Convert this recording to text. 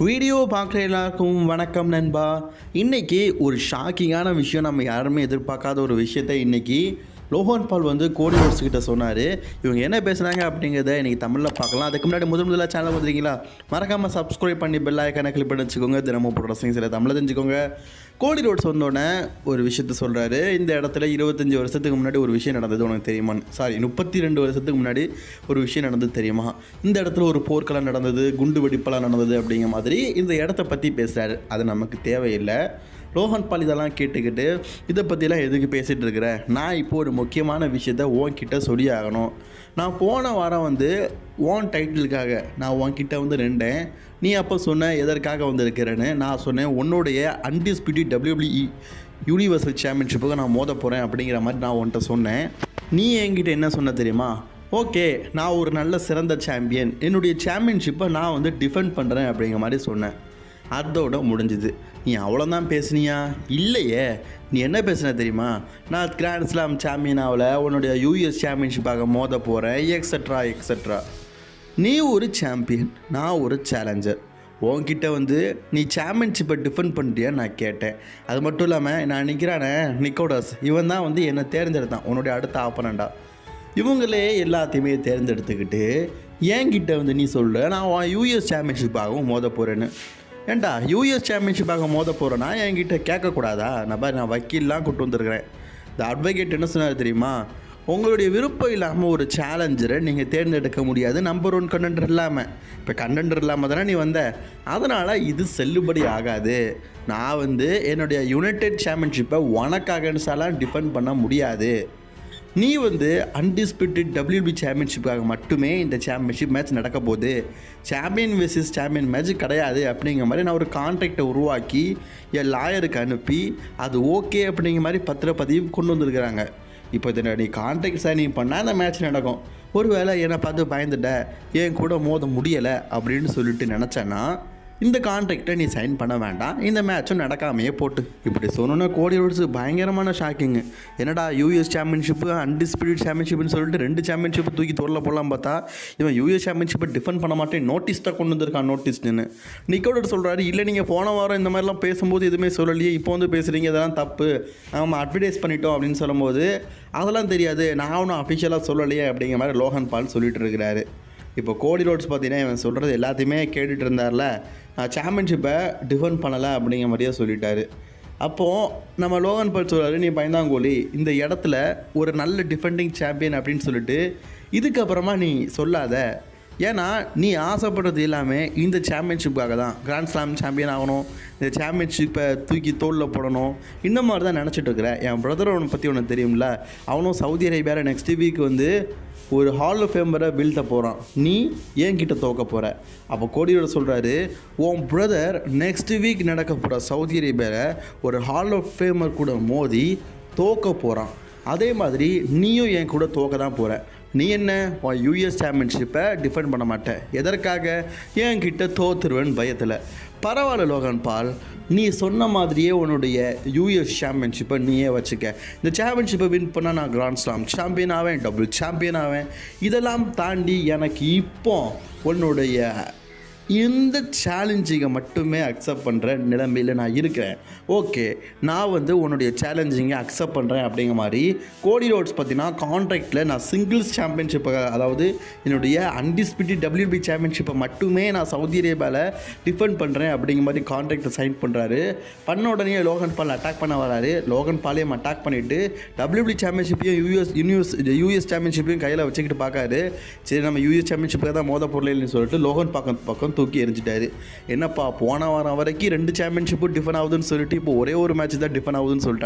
Video பார்க்குற எல்லாருக்கும் வணக்கம் நண்பா. இன்றைக்கி ஒரு ஷாக்கிங்கான விஷயம், நம்ம யாருமே எதிர்பார்க்காத ஒரு விஷயத்தை இன்றைக்கி லோகன் பால் வந்து கோடி ரோட்ஸ் கிட்ட சொன்னார். இவங்க என்ன பேசுனாங்க அப்படிங்கிறத இன்றைக்கி தமிழில் பார்க்கலாம். அதுக்கு முன்னாடி முதல்ல சேனல் வந்துருக்கீங்களா, மறக்காமல் சப்ஸ்கிரைப் பண்ணி பெல் ஐக்கானை கிளிக் பண்ணி வச்சுக்கோங்க. தினமும் போடுற சில தமிழில் தெரிஞ்சுக்கோங்க. கோடி ரோட்ஸ் வந்தோடனே ஒரு விஷயத்த சொல்கிறாரு. இந்த இடத்துல 25 வருஷத்துக்கு முன்னாடி ஒரு விஷயம் நடந்தது உனக்கு தெரியுமா? 32 வருஷத்துக்கு முன்னாடி ஒரு விஷயம் நடந்தது தெரியுமா? இந்த இடத்துல ஒரு போர்க்களம் நடந்தது, குண்டு வெடிப்பெல்லாம் நடந்தது அப்படிங்கிற மாதிரி இந்த இடத்த பற்றி பேசுகிறாரு. அது நமக்கு தேவையில்லை. லோகன் பால் இதெல்லாம் கேட்டுக்கிட்டு இதை பற்றிலாம் எதுக்கு பேசிகிட்டு இருக்கிறேன், நான் இப்போது ஒரு முக்கியமான விஷயத்த உன்கிட்ட சொல்லி ஆகணும். நான் போன வாரம் வந்து ஓன் டைட்டிலுக்காக நான் உன்கிட்ட வந்து நின்றேன். நீ அப்போ சொன்ன எதற்காக வந்திருக்கிறேன்னு. நான் சொன்னேன் உன்னுடைய அன்டிஸ்பியூட்டட் WWE யூனிவர்சல் சாம்பியன்ஷிப்புக்கு நான் மோத போகிறேன் அப்படிங்கிற மாதிரி நான் உன்கிட்ட சொன்னேன். நீ என்கிட்ட என்ன சொன்ன தெரியுமா? ஓகே, நான் ஒரு நல்ல சிறந்த சாம்பியன், என்னுடைய சாம்பியன்ஷிப்பை நான் வந்து டிஃபெண்ட் பண்ணுறேன் அப்படிங்கிற மாதிரி சொன்னேன். அதோட முடிஞ்சுது. நீ அவ்வளோதான் பேசுனியா? இல்லையே, நீ என்ன பேசுன தெரியுமா? நான் கிராண்ட் ஸ்லாம் சாம்பியனாவில் உன்னுடைய யூஎஸ் சாம்பியன்ஷிப்பாக மோத போகிறேன், எக்ஸட்ரா. நீ ஒரு சாம்பியன், நான் ஒரு சேலஞ்சர். உன்கிட்ட வந்து நீ சாம்பியன்ஷிப்பை டிஃபெண்ட் பண்ணுறியா நான் கேட்டேன். அது மட்டும் இல்லாமல் நான் நிற்கிறானே நிக்கோடஸ், இவன் தான் வந்து என்னை தேர்ந்தெடுத்தான் உன்னுடைய அடுத்த ஆப்பனண்டா. இவங்களே எல்லாத்தையுமே தேர்ந்தெடுத்துக்கிட்டு என்கிட்ட வந்து நீ சொல்ல நான் யூஎஸ் சாம்பியன்ஷிப்பாகவும் மோத போகிறேன்னு. ஏன்டா யூஎஸ் சாம்பியன்ஷிப்பாக மோத போகிறேன்னா என்கிட்ட கேட்கக்கூடாதா? நான் வக்கீல்லாம் கூப்பிட்டு வந்துருக்கிறேன். இந்த அட்வொகேட் என்ன சொன்னார் தெரியுமா? உங்களுடைய விருப்பம் இல்லாமல் ஒரு சேலஞ்சரை நீங்கள் தேர்ந்தெடுக்க முடியாது, நம்பர் 1 கண்டெண்டர் இல்லாமல். இப்போ கண்டெண்டர் இல்லாமல் தானே நீ வந்த, அதனால் இது செல்லுபடி ஆகாது. நான் வந்து என்னுடைய யுனைடெட் சாம்பியன்ஷிப்பை உனக்காகலாம் டிஃபெண்ட் பண்ண முடியாது. நீ வந்து அன்டிஸ்பியூட்டட் WWE சாம்பியன்ஷிப்புக்காக மட்டுமே இந்த சாம்பியன்ஷிப் மேட்ச் நடக்க போகுது, சாம்பியன் வெர்சஸ் சாம்பியன் மேட்ச் கிடையாது அப்படிங்கிற மாதிரி நான் ஒரு கான்ட்ராக்டை உருவாக்கி என் லாயருக்கு அனுப்பி அது ஓகே அப்படிங்கிற மாதிரி பத்திரப்பதிவு கொண்டு வந்திருக்கிறாங்க. இப்போ இதை நீ கான்ட்ராக்ட் சைனிங் பண்ணால் அந்த மேட்ச் நடக்கும். ஒருவேளை என்னை பார்த்து பயந்துட்ட, என் கூட மோத முடியலை அப்படின்னு சொல்லிட்டு நினச்சேன்னா இந்த கான்ட்ராக்டை நீ சைன் பண்ண வேண்டாம், இந்த மேட்சும் நடக்காமையே போட்டு. இப்படி சொன்னோன்னா கோடி ரோட்ஸு பயங்கரமான ஷாக்கிங்கு. என்னடா யூஎஸ் சாம்பியன்ஷிப்பு அன்டிஸ்பியூட்டட் சாம்பியன்ஷிப்னு சொல்லிட்டு 2 சாம்பியன்ஷிப்பு தூக்கி தோரில் போடலாம் பார்த்தா இவன் யூஎஸ் சாம்பியன்ஷிப்பை டிஃபெண்ட் பண்ண மாட்டேன் நோட்டீஸ் தான் கொண்டு வந்திருக்கான். நோட்டீஸ்னு நிக்கோட சொல்கிறாரு. இல்லை, நீங்கள் போன வாரம் இந்த மாதிரிலாம் பேசும்போது எதுவுமே சொல்லலையே, இப்போ வந்து பேசுகிறீங்க, இதெல்லாம் தப்பு, நம்ம அட்வர்டைஸ் பண்ணிட்டோம் அப்படின்னு சொல்லும்போது அதெல்லாம் தெரியாது, நான் ஒன்றும் அஃபிஷியலாக சொல்லலையே அப்படிங்கிற மாதிரி லோகன் பால் சொல்லிட்டு இருக்கிறாரு. இப்போ கோடி ரோட்ஸ் பார்த்தீங்கன்னா இவன் சொல்கிறது எல்லாத்தையுமே கேட்டுட்டு இருந்தார்ல, நான் சாம்பியன்ஷிப்பை டிஃபெண்ட் பண்ணலை அப்படிங்கிற மாதிரியே சொல்லிட்டாரு. அப்போது நம்ம லோகன் பால் சொல்கிறாரு, நீ பயந்தாங்கோலி, இந்த இடத்துல ஒரு நல்ல டிஃபெண்டிங் சாம்பியன் அப்படின்னு சொல்லிட்டு இதுக்கப்புறமா நீ சொல்லாத. ஏன்னா நீ ஆசைப்படுறது எல்லாமே இந்த சாம்பியன்ஷிப்புக்காக தான். கிராண்ட் ஸ்லாம் சாம்பியன் ஆகணும், இந்த சாம்பியன்ஷிப்பை தூக்கி தோளில் போடணும், இந்த மாதிரி தான் நினச்சிட்டு இருக்கிறேன். என் பிரதர் அவனை பற்றி உனக்கு தெரியும்ல, அவனும் சவுதி அரேபியாவில் நெக்ஸ்ட் வீக் வந்து ஒரு ஹால் ஆஃப் ஃபேமரை வீழ்த்த போகிறான், நீ என்கிட்ட தோக்க போகிற. அப்போ கோடியோட சொல்கிறாரு, உன் பிரதர் நெக்ஸ்ட் வீக் நடக்க போகிற சவுதி அரேபியாவில் ஒரு ஹால் ஆஃப் ஃபேமர் கூட மோதி தோக்க போகிறான். அதே மாதிரி நீயும் என் கூட தோக்க தான் போகிற. நீ என்ன உன் யூஎஸ் சாம்பியன்ஷிப்பை டிஃபெண்ட் பண்ண மாட்டேன், எதற்காக? என்கிட்ட தோத்துருவேன்னு பயத்தில். பரவாயில்ல லோகன் பால், நீ சொன்ன மாதிரியே உன்னுடைய யூஎஸ் சாம்பியன்ஷிப்பை நீயே வச்சுக்க. இந்த சாம்பியன்ஷிப்பை வின் பண்ணால் நான் கிராண்ட் ஸ்லாம் சாம்பியன் ஆவேன், டபுள் சாம்பியன் ஆவேன். இதெல்லாம் தாண்டி எனக்கு இப்போ உன்னுடைய இந்த சேலஞ்சிங்கை மட்டுமே அக்செப்ட் பண்ணுற நிலைமையில் நான் இருக்கிறேன். ஓகே, நான் வந்து உன்னுடைய சேலஞ்சிங்கை அக்செப்ட் பண்ணுறேன் அப்படிங்கிற மாதிரி கோடி ரோட்ஸ் பார்த்தீங்கன்னா கான்ட்ராக்டில் நான் சிங்கிள்ஸ் சாம்பியன்ஷிப்பை, அதாவது என்னுடைய அன்டிஸ்பியூட்டட் WWE சாம்பியன்ஷிப்பை மட்டுமே நான் சவுதி அரேபியாவில் டிஃபெண்ட் பண்ணுறேன் அப்படிங்கிற மாதிரி கான்ட்ராக்டை சைன் பண்ணுறாரு. பண்ண உடனே லோகன் பால் அட்டாக் பண்ண வராரு. லோகன் பாலையும் அட்டாக் பண்ணிவிட்டு WWE சாம்பியன்ஷிப்பையும் யூஎஸ் சாம்பியன்ஷிப்பையும் கையில் வச்சுக்கிட்டு பார்க்காரு. சரி, நம்ம யூஎஸ் சாம்பியன்ஷிப்புக்கு தான் மோத பொருளைன்னு சொல்லிட்டு லோகன் பக்கம் தூக்கி எரிஞ்சிட்டாரு. என்னப்பா போன வாரம் வரைக்கும் 2 சாம்பியன்ஷிப்பும் டிஃபன் ஆகுதுன்னு சொல்லிட்டு இப்போ ஒரே ஒரு மேட்ச் தான் டிஃபன் ஆகுதுன்னு சொல்லிட்டு